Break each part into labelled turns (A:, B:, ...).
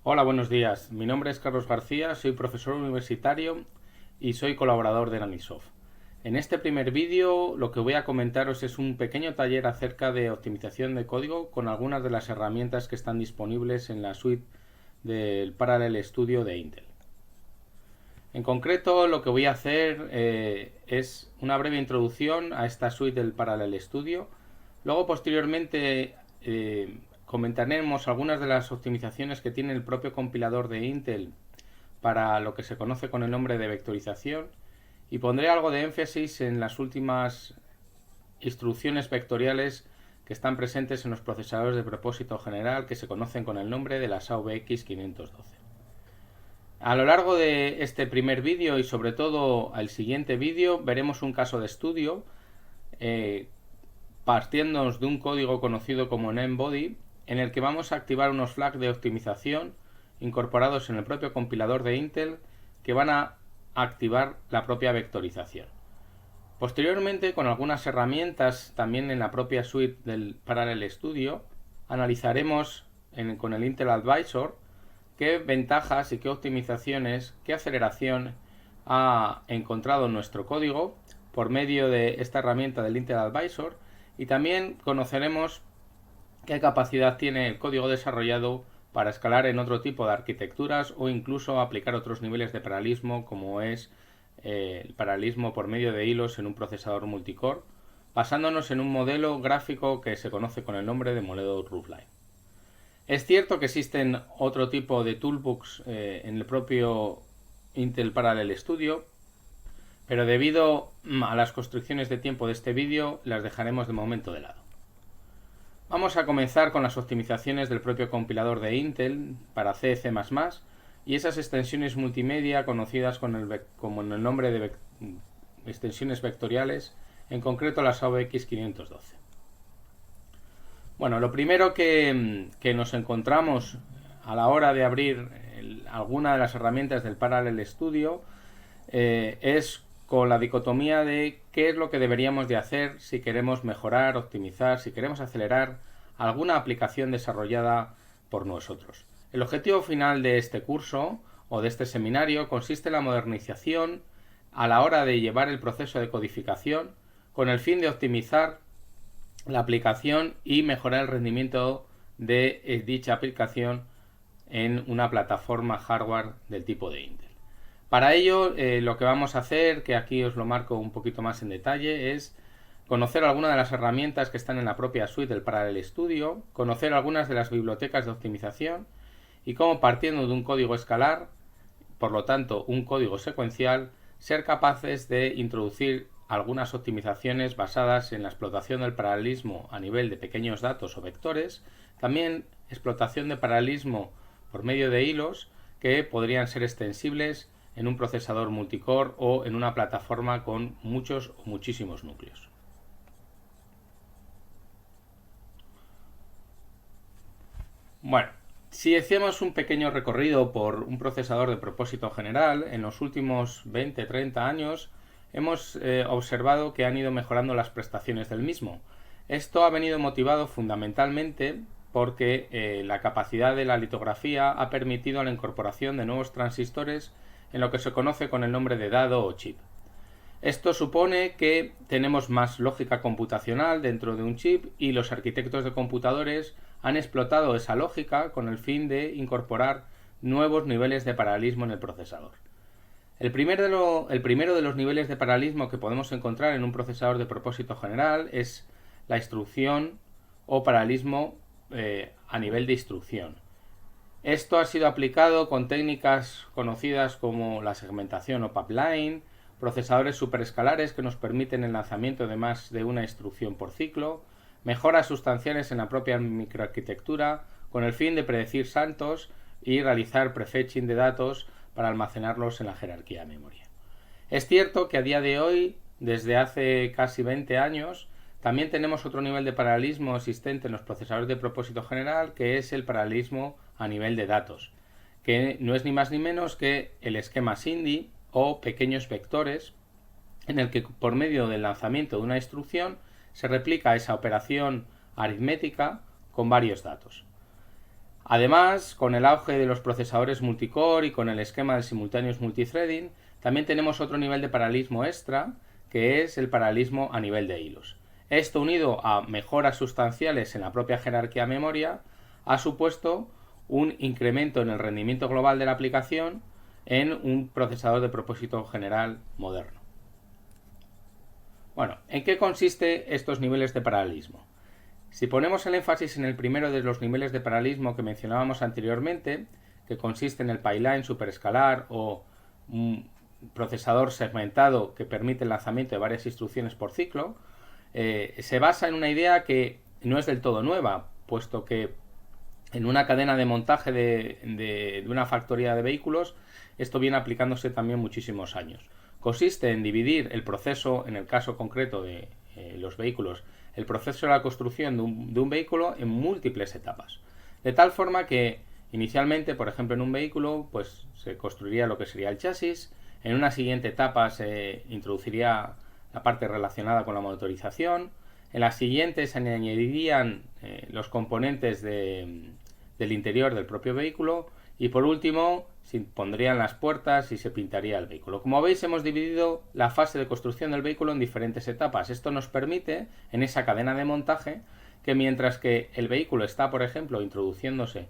A: Hola, buenos días. Mi nombre es Carlos García, soy profesor universitario y soy colaborador de Nanisoft. En este primer vídeo lo que voy a comentaros es un pequeño taller acerca de optimización de código con algunas de las herramientas que están disponibles en la suite del Parallel Studio de Intel. En concreto, lo que voy a hacer es una breve introducción a esta suite del Parallel Studio. Luego, posteriormente, comentaremos algunas de las optimizaciones que tiene el propio compilador de Intel para lo que se conoce con el nombre de vectorización, y pondré algo de énfasis en las últimas instrucciones vectoriales que están presentes en los procesadores de propósito general que se conocen con el nombre de las AVX 512. A lo largo de este primer vídeo y sobre todo al siguiente vídeo veremos un caso de estudio partiéndonos de un código conocido como NameBody, en el que vamos a activar unos flags de optimización incorporados en el propio compilador de Intel que van a activar la propia vectorización. Posteriormente, con algunas herramientas también en la propia suite del Parallel Studio, analizaremos con el Intel Advisor qué ventajas y qué optimizaciones, qué aceleración ha encontrado nuestro código por medio de esta herramienta del Intel Advisor, y también conoceremos qué capacidad tiene el código desarrollado para escalar en otro tipo de arquitecturas o incluso aplicar otros niveles de paralelismo, como es el paralelismo por medio de hilos en un procesador multicore, basándonos en un modelo gráfico que se conoce con el nombre de modelo Roofline. Es cierto que existen otro tipo de toolbooks en el propio Intel Parallel Studio, pero debido a las constricciones de tiempo de este vídeo las dejaremos de momento de lado. Vamos a comenzar con las optimizaciones del propio compilador de Intel para C, C++ y esas extensiones multimedia conocidas como en el nombre de extensiones vectoriales, en concreto las AVX 512. Bueno, lo primero que nos encontramos a la hora de abrir alguna de las herramientas del Parallel Studio es con la dicotomía de qué es lo que deberíamos de hacer si queremos mejorar, optimizar, si queremos acelerar alguna aplicación desarrollada por nosotros. El objetivo final de este curso o de este seminario consiste en la modernización a la hora de llevar el proceso de codificación con el fin de optimizar la aplicación y mejorar el rendimiento de dicha aplicación en una plataforma hardware del tipo de Intel. Para ello, lo que vamos a hacer, que aquí os lo marco un poquito más en detalle, es conocer algunas de las herramientas que están en la propia suite del Parallel Studio, conocer algunas de las bibliotecas de optimización y cómo, partiendo de un código escalar, por lo tanto un código secuencial, ser capaces de introducir algunas optimizaciones basadas en la explotación del paralelismo a nivel de pequeños datos o vectores, también explotación de paralelismo por medio de hilos que podrían ser extensibles en un procesador multicore o en una plataforma con muchos o muchísimos núcleos. Bueno, si hacemos un pequeño recorrido por un procesador de propósito general, en los últimos 20-30 años hemos observado que han ido mejorando las prestaciones del mismo. Esto ha venido motivado fundamentalmente porque la capacidad de la litografía ha permitido la incorporación de nuevos transistores en lo que se conoce con el nombre de dado o chip. Esto supone que tenemos más lógica computacional dentro de un chip y los arquitectos de computadores han explotado esa lógica con el fin de incorporar nuevos niveles de paralelismo en el procesador. El primero de los niveles de paralelismo que podemos encontrar en un procesador de propósito general es la instrucción o paralelismo a nivel de instrucción. Esto ha sido aplicado con técnicas conocidas como la segmentación o pipeline, procesadores superescalares que nos permiten el lanzamiento de más de una instrucción por ciclo, mejoras sustanciales en la propia microarquitectura con el fin de predecir saltos y realizar prefetching de datos para almacenarlos en la jerarquía de memoria. Es cierto que a día de hoy, desde hace casi 20 años, también tenemos otro nivel de paralelismo existente en los procesadores de propósito general, que es el paralelismo a nivel de datos, que no es ni más ni menos que el esquema SIND o pequeños vectores en el que por medio del lanzamiento de una instrucción se replica esa operación aritmética con varios datos. Además, con el auge de los procesadores multicore y con el esquema del simultaneous multithreading, también tenemos otro nivel de paralelismo extra, que es el paralelismo a nivel de hilos. Esto, unido a mejoras sustanciales en la propia jerarquía memoria, ha supuesto un incremento en el rendimiento global de la aplicación en un procesador de propósito general moderno. Bueno, ¿en qué consiste estos niveles de paralelismo? Si ponemos el énfasis en el primero de los niveles de paralelismo que mencionábamos anteriormente, que consiste en el pipeline superescalar o un procesador segmentado que permite el lanzamiento de varias instrucciones por ciclo, se basa en una idea que no es del todo nueva, puesto que en una cadena de montaje de una factoría de vehículos, esto viene aplicándose también muchísimos años. Consiste en dividir el proceso, en el caso concreto de los vehículos, el proceso de la construcción de un vehículo en múltiples etapas. De tal forma que inicialmente, por ejemplo, en un vehículo, pues se construiría lo que sería el chasis. En una siguiente etapa se introduciría la parte relacionada con la motorización. En la siguiente se añadirían los componentes del interior del propio vehículo. Y por último, se pondrían las puertas y se pintaría el vehículo. Como veis, hemos dividido la fase de construcción del vehículo en diferentes etapas. Esto nos permite, en esa cadena de montaje, que mientras que el vehículo está, por ejemplo, introduciéndose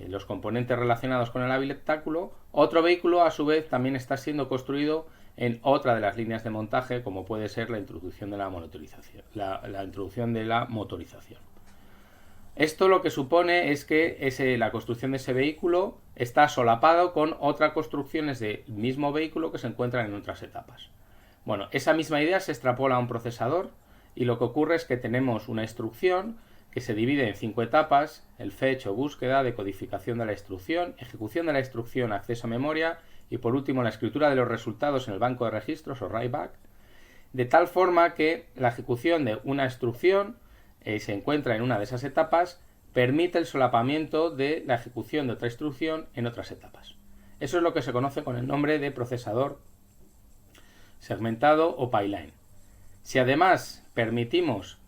A: los componentes relacionados con el habitáculo, otro vehículo a su vez también está siendo construido en otra de las líneas de montaje, como puede ser la introducción de la motorización. La introducción de la motorización. Esto lo que supone es que la construcción de ese vehículo está solapado con otras construcciones del mismo vehículo que se encuentran en otras etapas. Bueno, esa misma idea se extrapola a un procesador y lo que ocurre es que tenemos una instrucción que se divide en 5 etapas: el fetch o búsqueda, decodificación de la instrucción, ejecución de la instrucción, acceso a memoria y por último la escritura de los resultados en el banco de registros o write-back, de tal forma que la ejecución de una instrucción se encuentra en una de esas etapas, permite el solapamiento de la ejecución de otra instrucción en otras etapas. Eso es lo que se conoce con el nombre de procesador segmentado o pipeline. Si además permitimos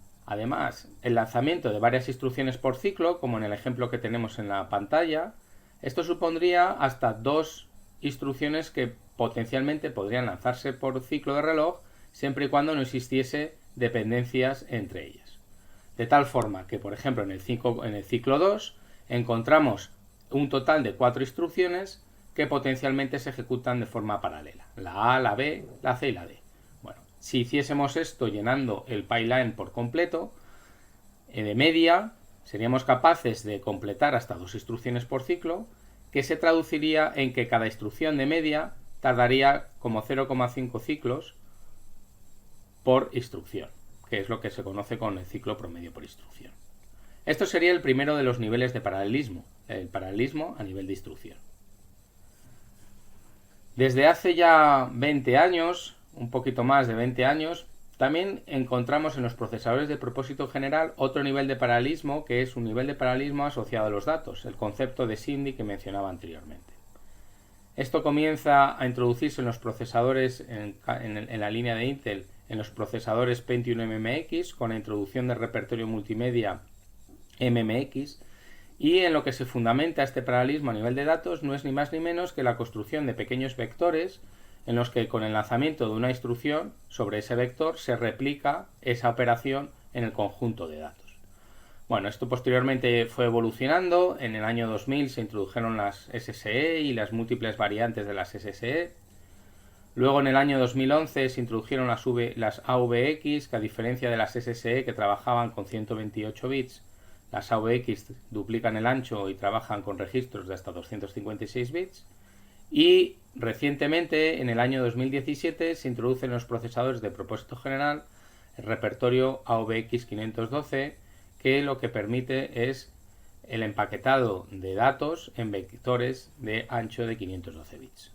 A: el lanzamiento de varias instrucciones por ciclo, como en el ejemplo que tenemos en la pantalla, esto supondría hasta 2 instrucciones que potencialmente podrían lanzarse por ciclo de reloj, siempre y cuando no existiese dependencias entre ellas. De tal forma que, por ejemplo, en el ciclo 2 encontramos un total de 4 instrucciones que potencialmente se ejecutan de forma paralela: la A, la B, la C y la D. Bueno, si hiciésemos esto llenando el pipeline por completo, de media seríamos capaces de completar hasta 2 instrucciones por ciclo, que se traduciría en que cada instrucción de media tardaría como 0,5 ciclos por instrucción, que es lo que se conoce con el ciclo promedio por instrucción. Esto sería el primero de los niveles de paralelismo, el paralelismo a nivel de instrucción. Desde hace ya 20 años, un poquito más de 20 años, también encontramos en los procesadores de propósito general otro nivel de paralelismo, que es un nivel de paralelismo asociado a los datos, el concepto de SIMD que mencionaba anteriormente. Esto comienza a introducirse en los procesadores en la línea de Intel, en los procesadores Pentium MMX, con la introducción del repertorio multimedia MMX, y en lo que se fundamenta este paralelismo a nivel de datos no es ni más ni menos que la construcción de pequeños vectores en los que con el lanzamiento de una instrucción sobre ese vector se replica esa operación en el conjunto de datos. Bueno, esto posteriormente fue evolucionando. En el año 2000 se introdujeron las SSE y las múltiples variantes de las SSE. Luego en el año 2011 se introdujeron las AVX, que a diferencia de las SSE que trabajaban con 128 bits, las AVX duplican el ancho y trabajan con registros de hasta 256 bits. Y recientemente, en el año 2017, se introducen en los procesadores de propósito general el repertorio AVX 512, que lo que permite es el empaquetado de datos en vectores de ancho de 512 bits.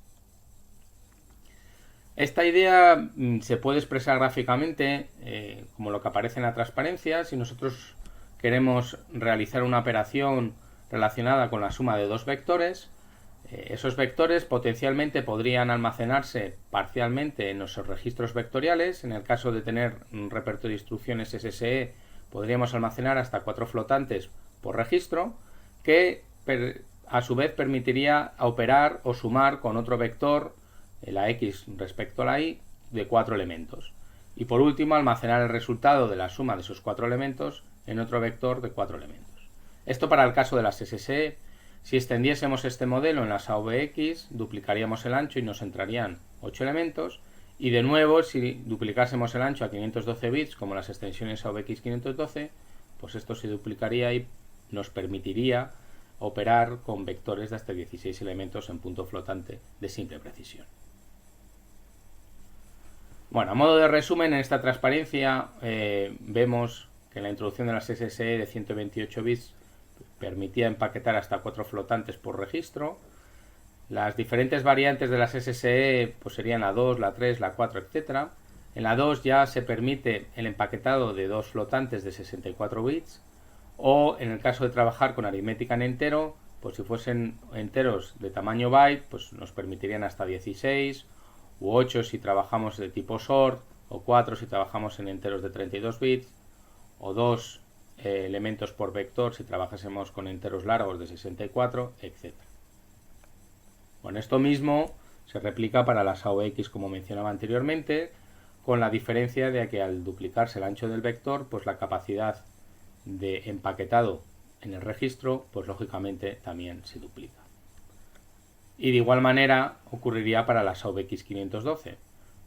A: Esta idea se puede expresar gráficamente como lo que aparece en la transparencia. Si nosotros queremos realizar una operación relacionada con la suma de 2 vectores, esos vectores potencialmente podrían almacenarse parcialmente en nuestros registros vectoriales. En el caso de tener un repertorio de instrucciones SSE, podríamos almacenar hasta 4 flotantes por registro, que a su vez permitiría operar o sumar con otro vector, la x respecto a la y, de 4 elementos. Y por último, almacenar el resultado de la suma de esos 4 elementos en otro vector de 4 elementos. Esto para el caso de las SSE. Si extendiésemos este modelo en las AVX, duplicaríamos el ancho y nos entrarían 8 elementos. Y de nuevo, si duplicásemos el ancho a 512 bits, como las extensiones AVX 512, pues esto se duplicaría y nos permitiría operar con vectores de hasta 16 elementos en punto flotante de simple precisión. Bueno, a modo de resumen, en esta transparencia vemos que la introducción de las SSE de 128 bits permitía empaquetar hasta 4 flotantes por registro. Las diferentes variantes de las SSE pues serían la 2, la 3, la 4, etc. En la 2 ya se permite el empaquetado de 2 flotantes de 64 bits, o en el caso de trabajar con aritmética en entero, pues si fuesen enteros de tamaño byte, pues nos permitirían hasta 16, u 8 si trabajamos de tipo sort, o 4 si trabajamos en enteros de 32 bits, o 2 elementos por vector si trabajásemos con enteros largos de 64, etc. Bueno, esto mismo se replica para las AOX, como mencionaba anteriormente, con la diferencia de que al duplicarse el ancho del vector, pues la capacidad de empaquetado en el registro, pues lógicamente también se duplica. Y de igual manera ocurriría para las AOX 512,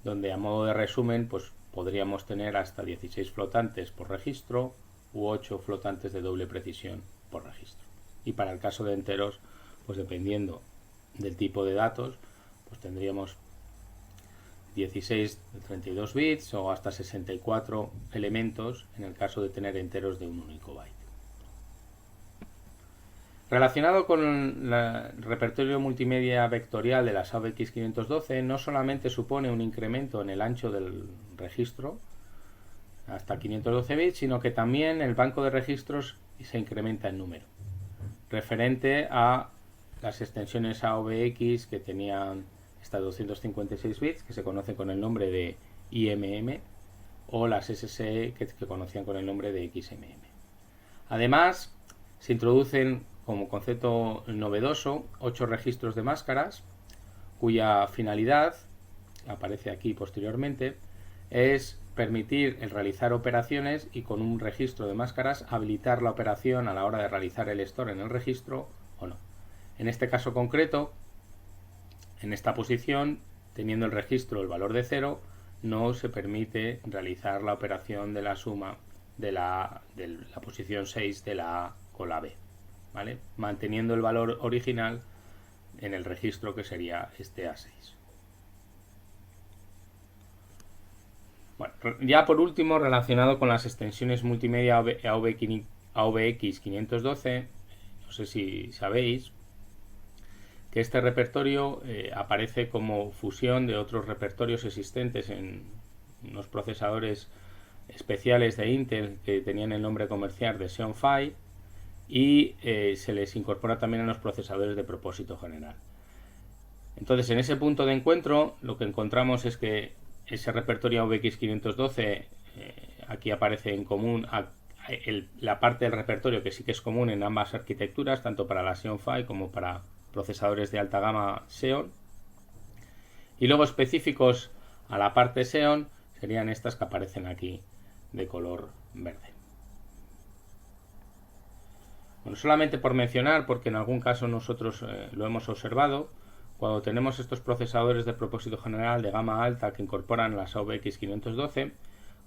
A: donde a modo de resumen, pues podríamos tener hasta 16 flotantes por registro u 8 flotantes de doble precisión por registro. Y para el caso de enteros, pues dependiendo del tipo de datos, pues tendríamos 16 de 32 bits o hasta 64 elementos en el caso de tener enteros de un único byte. Relacionado con el repertorio multimedia vectorial de las AVX 512, no solamente supone un incremento en el ancho del registro hasta 512 bits, sino que también el banco de registros se incrementa en número, referente a las extensiones AVX que tenían hasta 256 bits, que se conocen con el nombre de IMM, o las SSE que conocían con el nombre de XMM. Además, se introducen como concepto novedoso 8 registros de máscaras, cuya finalidad, aparece aquí posteriormente, es permitir el realizar operaciones y con un registro de máscaras habilitar la operación a la hora de realizar el store en el registro o no. En este caso concreto, en esta posición, teniendo el registro el valor de 0, no se permite realizar la operación de la suma de la posición 6 de la A con la B, ¿vale? Manteniendo el valor original en el registro que sería este A6. Bueno, ya por último, relacionado con las extensiones multimedia AVX 512, no sé si sabéis que este repertorio aparece como fusión de otros repertorios existentes en unos procesadores especiales de Intel que tenían el nombre comercial de Xeon Phi, y se les incorpora también en los procesadores de propósito general. Entonces, en ese punto de encuentro, lo que encontramos es que ese repertorio AVX 512 aquí aparece en común la parte del repertorio que sí que es común en ambas arquitecturas, tanto para la Xeon Phi como para procesadores de alta gama Xeon. Y luego específicos a la parte Xeon serían estas que aparecen aquí de color verde. Bueno, solamente por mencionar, porque en algún caso nosotros lo hemos observado, cuando tenemos estos procesadores de propósito general de gama alta que incorporan las AVX 512,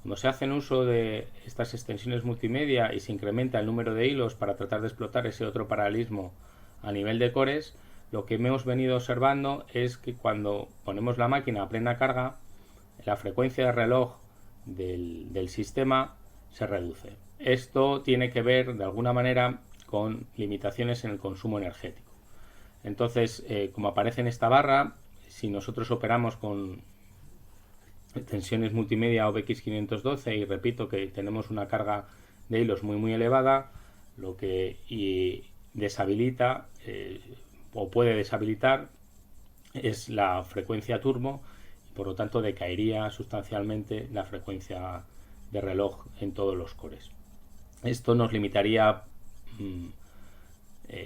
A: cuando se hacen uso de estas extensiones multimedia y se incrementa el número de hilos para tratar de explotar ese otro paralelismo a nivel de cores, lo que hemos venido observando es que cuando ponemos la máquina a plena carga, la frecuencia de reloj del sistema se reduce. Esto tiene que ver de alguna manera con limitaciones en el consumo energético. Entonces, como aparece en esta barra, si nosotros operamos con extensiones multimedia AVX 512 y repito que tenemos una carga de hilos muy elevada, lo que deshabilita o puede deshabilitar es la frecuencia turbo y por lo tanto decaería sustancialmente la frecuencia de reloj en todos los cores. Esto nos limitaría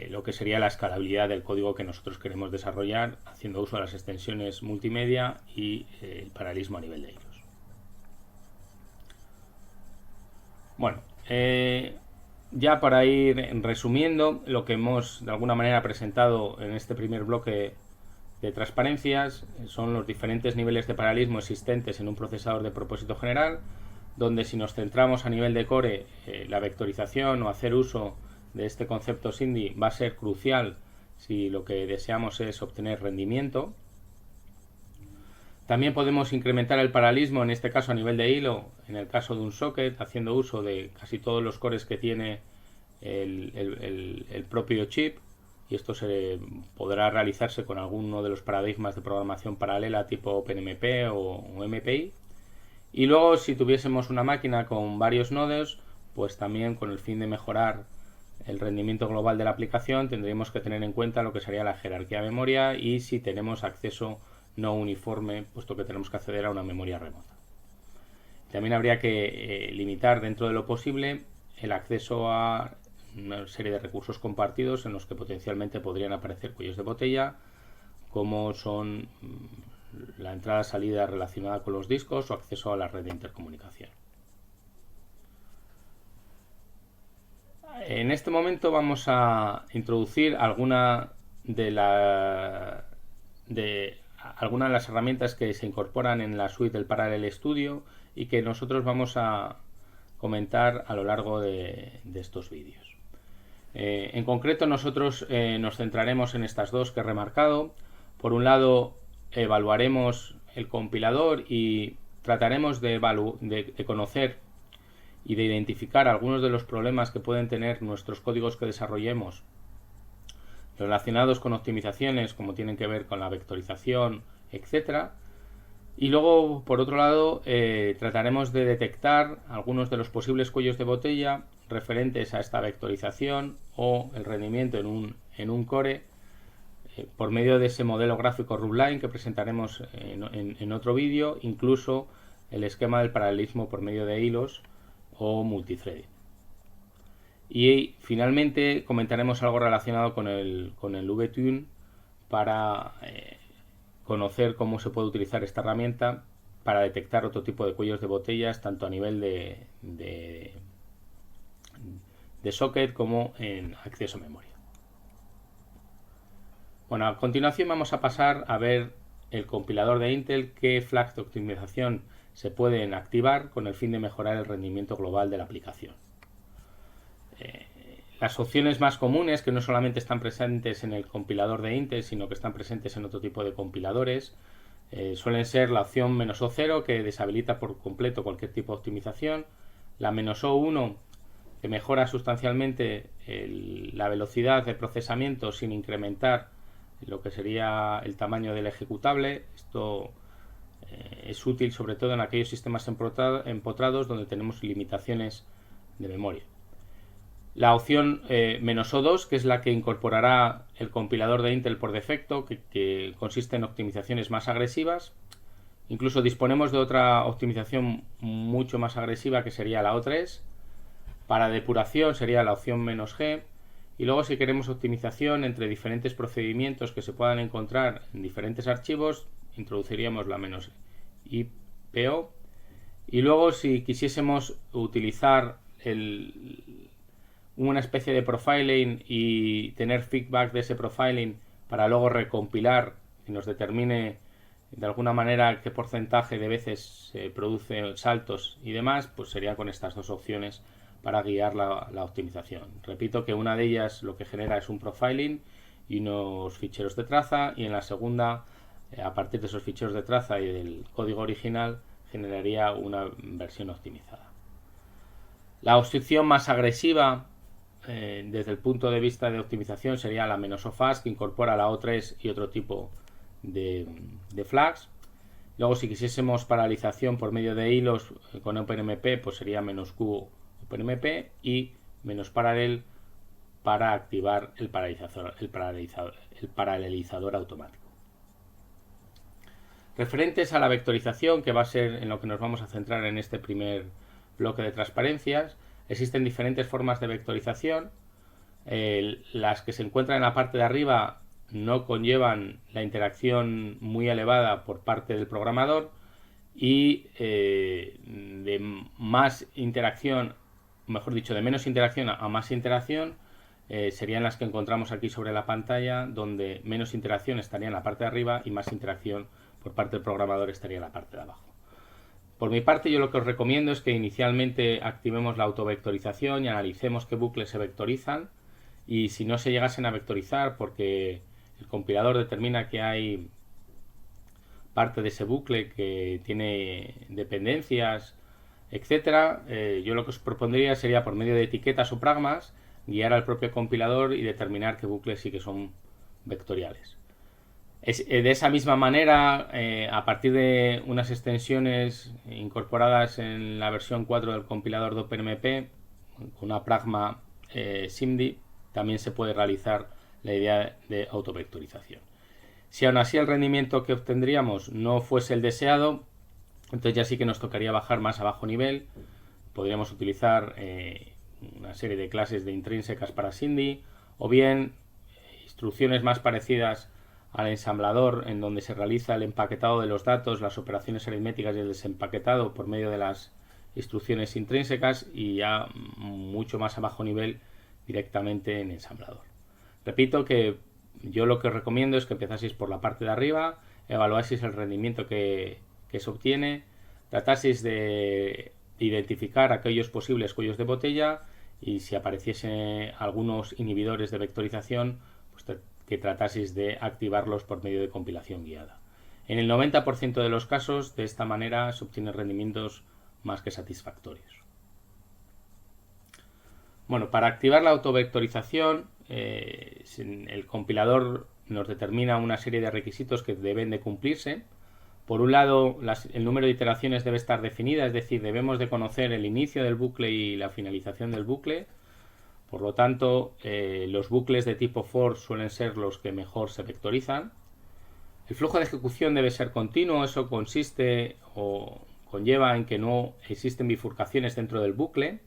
A: lo que sería la escalabilidad del código que nosotros queremos desarrollar haciendo uso de las extensiones multimedia y el paralelismo a nivel de hilos. Bueno, ya para ir resumiendo lo que hemos de alguna manera presentado en este primer bloque de transparencias, son los diferentes niveles de paralelismo existentes en un procesador de propósito general, donde si nos centramos a nivel de core, la vectorización o hacer uso de este concepto SIMD va a ser crucial si lo que deseamos es obtener rendimiento. También podemos incrementar el paralelismo, en este caso a nivel de hilo, en el caso de un socket, haciendo uso de casi todos los cores que tiene el propio chip, y esto se podrá realizarse con alguno de los paradigmas de programación paralela tipo OpenMP o MPI. Y luego, si tuviésemos una máquina con varios nodos, pues también con el fin de mejorar el rendimiento global de la aplicación, tendríamos que tener en cuenta lo que sería la jerarquía de memoria y si tenemos acceso no uniforme, puesto que tenemos que acceder a una memoria remota. También habría que limitar dentro de lo posible el acceso a una serie de recursos compartidos en los que potencialmente podrían aparecer cuellos de botella, como son la entrada-salida relacionada con los discos o acceso a la red de intercomunicación. En este momento vamos a introducir algunas de las herramientas que se incorporan en la suite del Parallel Studio y que nosotros vamos a comentar a lo largo de estos vídeos. En concreto, nosotros nos centraremos en estas dos que he remarcado. Por un lado, evaluaremos el compilador y trataremos de conocer y de identificar algunos de los problemas que pueden tener nuestros códigos que desarrollemos relacionados con optimizaciones como tienen que ver con la vectorización, etc. Y luego, por otro lado, trataremos de detectar algunos de los posibles cuellos de botella referentes a esta vectorización o el rendimiento en un core por medio de ese modelo gráfico Rootline que presentaremos en otro vídeo, incluso el esquema del paralelismo por medio de hilos o multithreading. Y finalmente comentaremos algo relacionado con el VTune para conocer cómo se puede utilizar esta herramienta para detectar otro tipo de cuellos de botellas, tanto a nivel de socket como en acceso a memoria. Bueno, a continuación vamos a pasar a ver el compilador de Intel, qué flags de optimización se pueden activar con el fin de mejorar el rendimiento global de la aplicación. Las opciones más comunes, que no solamente están presentes en el compilador de Intel, sino que están presentes en otro tipo de compiladores, suelen ser la opción "-O0", que deshabilita por completo cualquier tipo de optimización, la "-O1", que mejora sustancialmente la velocidad de procesamiento sin incrementar lo que sería el tamaño del ejecutable. Esto es útil sobre todo en aquellos sistemas empotrados donde tenemos limitaciones de memoria. La opción "-O2", que es la que incorporará el compilador de Intel por defecto, que consiste en optimizaciones más agresivas. Incluso disponemos de otra optimización mucho más agresiva, que sería la O3. Para depuración sería la opción "-G. Y luego, si queremos optimización entre diferentes procedimientos que se puedan encontrar en diferentes archivos, introduciríamos la "-IPO. Y luego, si quisiésemos utilizar una especie de profiling y tener feedback de ese profiling para luego recompilar y nos determine de alguna manera qué porcentaje de veces se produce saltos y demás, pues sería con estas dos opciones para guiar la optimización. Repito que una de ellas lo que genera es un profiling y unos ficheros de traza, y en la segunda, a partir de esos ficheros de traza y del código original, generaría una versión optimizada. La opción más agresiva desde el punto de vista de optimización sería la "-O-Fast", que incorpora la O3 y otro tipo de flags. Luego, si quisiésemos paralización por medio de hilos con OpenMP, pues sería "-Q OpenMP y "-Parallel" para activar el paralelizador automático. Referentes a la vectorización, que va a ser en lo que nos vamos a centrar en este primer bloque de transparencias, existen diferentes formas de vectorización. Las que se encuentran en la parte de arriba no conllevan la interacción muy elevada por parte del programador, y de más interacción, mejor dicho, de menos interacción a más interacción, serían las que encontramos aquí sobre la pantalla, donde menos interacción estaría en la parte de arriba y más interacción por parte del programador estaría en la parte de abajo. Por mi parte, yo lo que os recomiendo es que inicialmente activemos la autovectorización y analicemos qué bucles se vectorizan, y si no se llegasen a vectorizar porque el compilador determina que hay parte de ese bucle que tiene dependencias, etcétera, yo lo que os propondría sería, por medio de etiquetas o pragmas, guiar al propio compilador y determinar qué bucles sí que son vectoriales. De esa misma manera, a partir de unas extensiones incorporadas en la versión 4 del compilador de OpenMP, con una pragma SIMD, también se puede realizar la idea de autovectorización. Si aún así el rendimiento que obtendríamos no fuese el deseado, entonces ya sí que nos tocaría bajar más a bajo nivel. Podríamos utilizar una serie de clases de intrínsecas para SIMD, o bien instrucciones más parecidas al ensamblador, en donde se realiza el empaquetado de los datos, las operaciones aritméticas y el desempaquetado por medio de las instrucciones intrínsecas, y ya mucho más a bajo nivel directamente en ensamblador. Repito que yo lo que os recomiendo es que empezaseis por la parte de arriba, evaluaseis el rendimiento que se obtiene, trataseis de identificar aquellos posibles cuellos de botella, y si apareciesen algunos inhibidores de vectorización, pues que trataseis de activarlos por medio de compilación guiada. En el 90% de los casos, de esta manera se obtienen rendimientos más que satisfactorios. Bueno, para activar la autovectorización, el compilador nos determina una serie de requisitos que deben de cumplirse. Por un lado, el número de iteraciones debe estar definida, es decir, debemos de conocer el inicio del bucle y la finalización del bucle. Por lo tanto, los bucles de tipo for suelen ser los que mejor se vectorizan. El flujo de ejecución debe ser continuo. Eso consiste o conlleva en que no existen bifurcaciones dentro del bucle.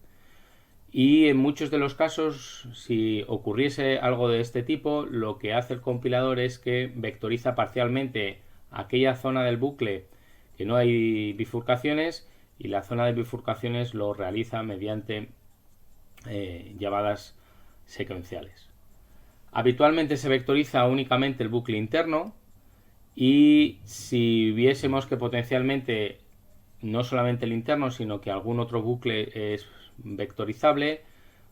A: Y en muchos de los casos, si ocurriese algo de este tipo, lo que hace el compilador es que vectoriza parcialmente aquella zona del bucle que no hay bifurcaciones, y la zona de bifurcaciones lo realiza mediante llamadas secuenciales. Habitualmente se vectoriza únicamente el bucle interno, y si viésemos que potencialmente no solamente el interno, sino que algún otro bucle es vectorizable,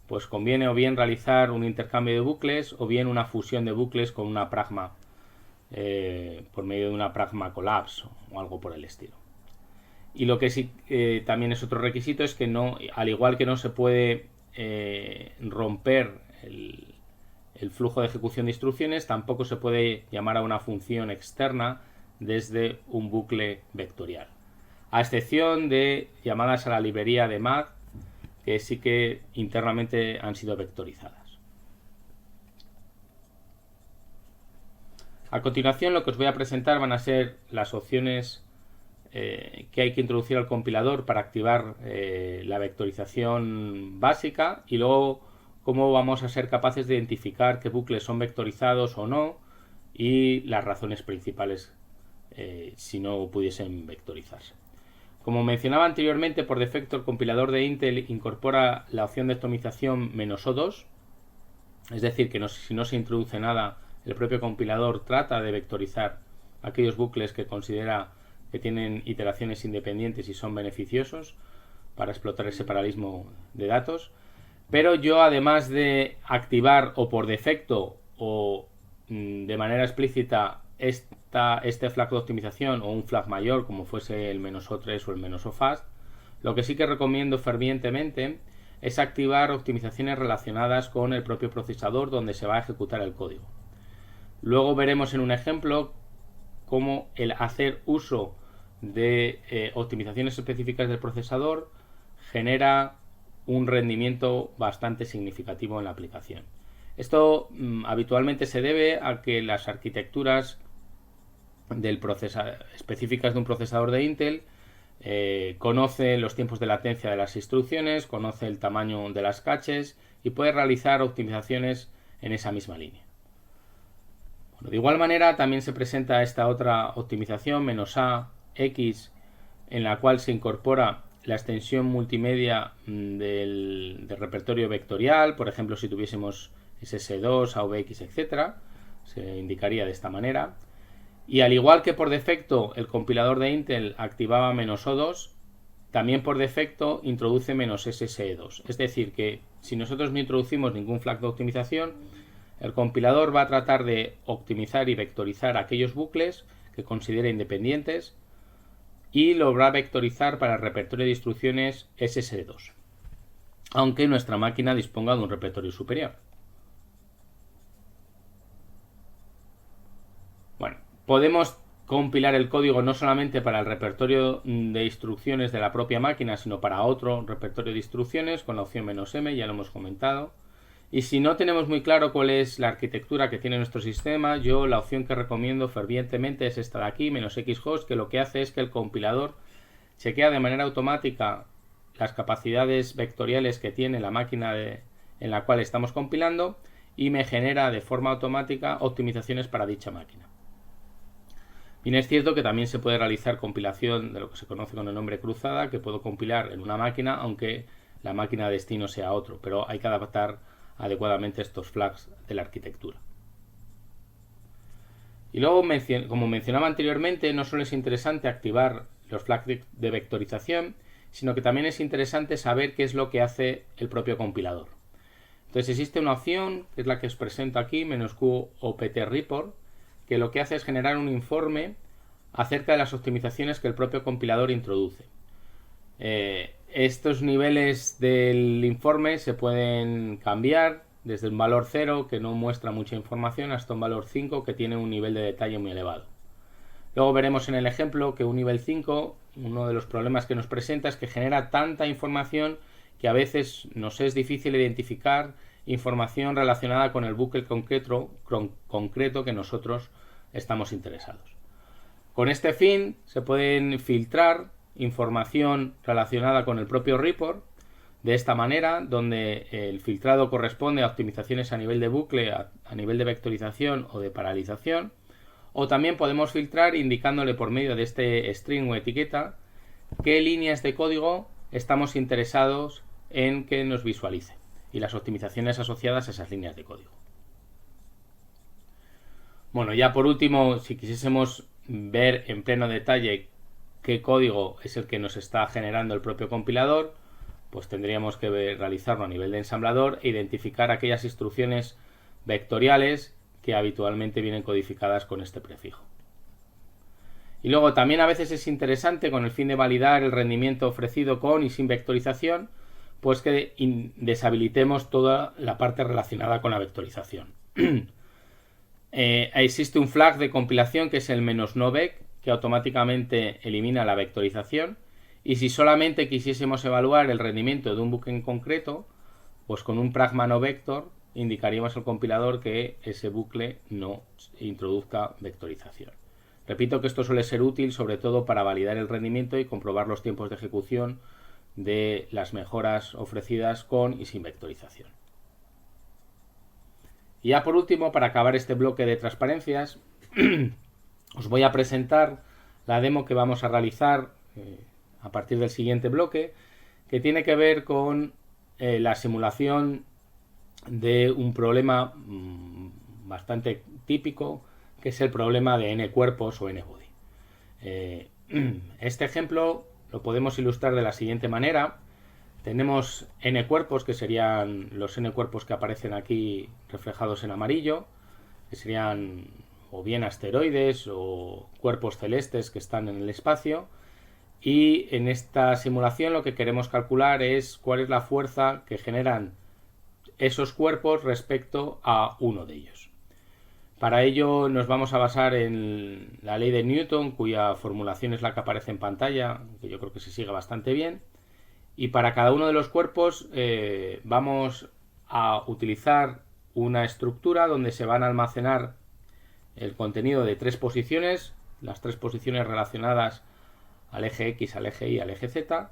A: pues conviene o bien realizar un intercambio de bucles o bien una fusión de bucles con una pragma, por medio de una pragma collapse o algo por el estilo. Y lo que sí también es otro requisito es que no, al igual que no se puede romper el flujo de ejecución de instrucciones, tampoco se puede llamar a una función externa desde un bucle vectorial, a excepción de llamadas a la librería de mag, que sí que internamente han sido vectorizadas. A continuación, lo que os voy a presentar van a ser las opciones que hay que introducir al compilador para activar la vectorización básica, y luego cómo vamos a ser capaces de identificar qué bucles son vectorizados o no, y las razones principales si no pudiesen vectorizarse. Como mencionaba anteriormente, por defecto el compilador de Intel incorpora la opción de optimización "-O2", es decir, que si no se introduce nada, el propio compilador trata de vectorizar aquellos bucles que considera que tienen iteraciones independientes y son beneficiosos para explotar ese paralelismo de datos. Pero yo, además de activar o por defecto o de manera explícita este flag de optimización, o un flag mayor como fuese el "-O3" o el "-O-Fast", lo que sí que recomiendo fervientemente es activar optimizaciones relacionadas con el propio procesador donde se va a ejecutar el código. Luego veremos en un ejemplo cómo el hacer uso de optimizaciones específicas del procesador genera un rendimiento bastante significativo en la aplicación. Esto habitualmente se debe a que las arquitecturas específicas de un procesador de Intel conoce los tiempos de latencia de las instrucciones, conoce el tamaño de las caches y puede realizar optimizaciones en esa misma línea. Bueno, de igual manera también se presenta esta otra optimización -a(x), en la cual se incorpora la extensión multimedia del repertorio vectorial. Por ejemplo, si tuviésemos SS2, AVX, etc., se indicaría de esta manera. Y al igual que por defecto el compilador de Intel activaba -O2, también por defecto introduce -SSE2. Es decir, que si nosotros no introducimos ningún flag de optimización, el compilador va a tratar de optimizar y vectorizar aquellos bucles que considere independientes y lo va a vectorizar para el repertorio de instrucciones SSE2, aunque nuestra máquina disponga de un repertorio superior. Bueno, podemos compilar el código no solamente para el repertorio de instrucciones de la propia máquina, sino para otro repertorio de instrucciones con la opción "-m", ya lo hemos comentado. Y si no tenemos muy claro cuál es la arquitectura que tiene nuestro sistema, yo la opción que recomiendo fervientemente es esta de aquí, "-xhost", que lo que hace es que el compilador chequea de manera automática las capacidades vectoriales que tiene la máquina en la cual estamos compilando y me genera de forma automática optimizaciones para dicha máquina. Bien, es cierto que también se puede realizar compilación de lo que se conoce con el nombre cruzada, que puedo compilar en una máquina aunque la máquina de destino sea otro, pero hay que adaptar adecuadamente estos flags de la arquitectura. Y luego, como mencionaba anteriormente, no solo es interesante activar los flags de vectorización, sino que también es interesante saber qué es lo que hace el propio compilador. Entonces existe una opción, que es la que os presento aquí, "-q opt report", que lo que hace es generar un informe acerca de las optimizaciones que el propio compilador introduce. Estos niveles del informe se pueden cambiar desde un valor 0, que no muestra mucha información, hasta un valor 5, que tiene un nivel de detalle muy elevado. Luego veremos en el ejemplo que un nivel 5, uno de los problemas que nos presenta es que genera tanta información que a veces nos es difícil identificar información relacionada con el bucle concreto que nosotros estamos interesados. Con este fin se pueden filtrar información relacionada con el propio report de esta manera, donde el filtrado corresponde a optimizaciones a nivel de bucle, a nivel de vectorización o de paralización, o también podemos filtrar indicándole por medio de este string o etiqueta qué líneas de código estamos interesados en que nos visualice y las optimizaciones asociadas a esas líneas de código. Bueno, ya por último, si quisiésemos ver en pleno detalle qué código es el que nos está generando el propio compilador, pues tendríamos que realizarlo a nivel de ensamblador e identificar aquellas instrucciones vectoriales que habitualmente vienen codificadas con este prefijo. Y luego también a veces es interesante, con el fin de validar el rendimiento ofrecido con y sin vectorización, pues que deshabilitemos toda la parte relacionada con la vectorización. Existe un flag de compilación que es el -novec, que automáticamente elimina la vectorización, y si solamente quisiésemos evaluar el rendimiento de un bucle en concreto, pues con un pragma no vector indicaríamos al compilador que ese bucle no introduzca vectorización. Repito que esto suele ser útil sobre todo para validar el rendimiento y comprobar los tiempos de ejecución de las mejoras ofrecidas con y sin vectorización. Y ya por último, para acabar este bloque de transparencias, os voy a presentar la demo que vamos a realizar a partir del siguiente bloque, que tiene que ver con la simulación de un problema bastante típico, que es el problema de n cuerpos o n body. Este ejemplo lo podemos ilustrar de la siguiente manera. Tenemos n cuerpos, que serían los n cuerpos que aparecen aquí reflejados en amarillo, que serían o bien asteroides o cuerpos celestes que están en el espacio, y en esta simulación lo que queremos calcular es cuál es la fuerza que generan esos cuerpos respecto a uno de ellos. Para ello nos vamos a basar en la ley de Newton, cuya formulación es la que aparece en pantalla, que yo creo que se sigue bastante bien. Y para cada uno de los cuerpos vamos a utilizar una estructura donde se van a almacenar el contenido de 3 posiciones, las 3 posiciones relacionadas al eje X, al eje Y, al eje Z.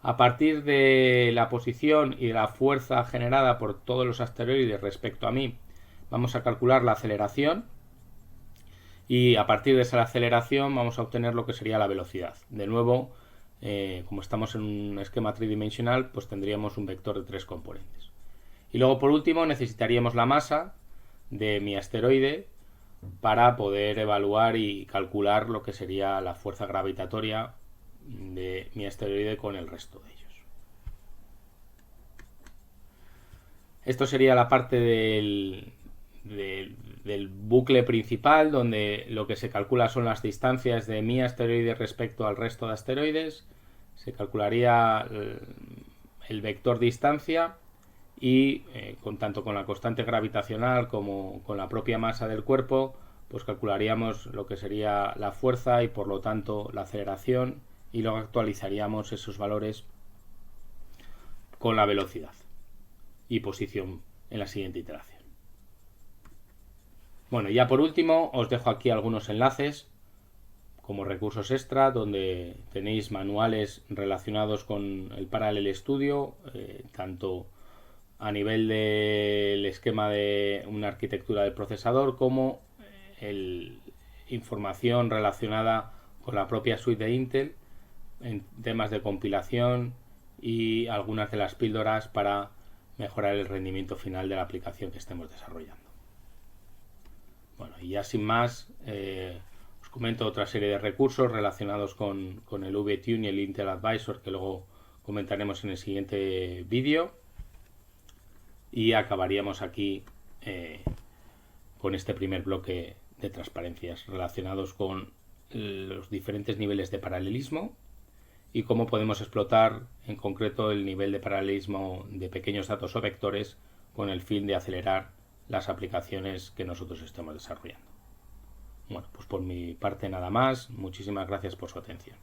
A: A partir de la posición y de la fuerza generada por todos los asteroides respecto a mí, vamos a calcular la aceleración, y a partir de esa aceleración vamos a obtener lo que sería la velocidad. De nuevo, como estamos en un esquema tridimensional, pues tendríamos un vector de 3 componentes. Y luego, por último, necesitaríamos la masa de mi asteroide para poder evaluar y calcular lo que sería la fuerza gravitatoria de mi asteroide con el resto de ellos. Esto sería la parte del bucle principal, donde lo que se calcula son las distancias de mi asteroide respecto al resto de asteroides. Se calcularía el vector distancia y tanto con la constante gravitacional como con la propia masa del cuerpo, pues calcularíamos lo que sería la fuerza y por lo tanto la aceleración, y luego actualizaríamos esos valores con la velocidad y posición en la siguiente iteración. Bueno, ya por último os dejo aquí algunos enlaces como recursos extra, donde tenéis manuales relacionados con el Parallel Studio, tanto a nivel del esquema de una arquitectura del procesador como información relacionada con la propia suite de Intel en temas de compilación y algunas de las píldoras para mejorar el rendimiento final de la aplicación que estemos desarrollando. Bueno, y ya sin más, os comento otra serie de recursos relacionados con el VTune y el Intel Advisor, que luego comentaremos en el siguiente vídeo, y acabaríamos aquí con este primer bloque de transparencias relacionados con los diferentes niveles de paralelismo y cómo podemos explotar en concreto el nivel de paralelismo de pequeños datos o vectores con el fin de acelerar las aplicaciones que nosotros estemos desarrollando. Bueno, pues por mi parte nada más. Muchísimas gracias por su atención.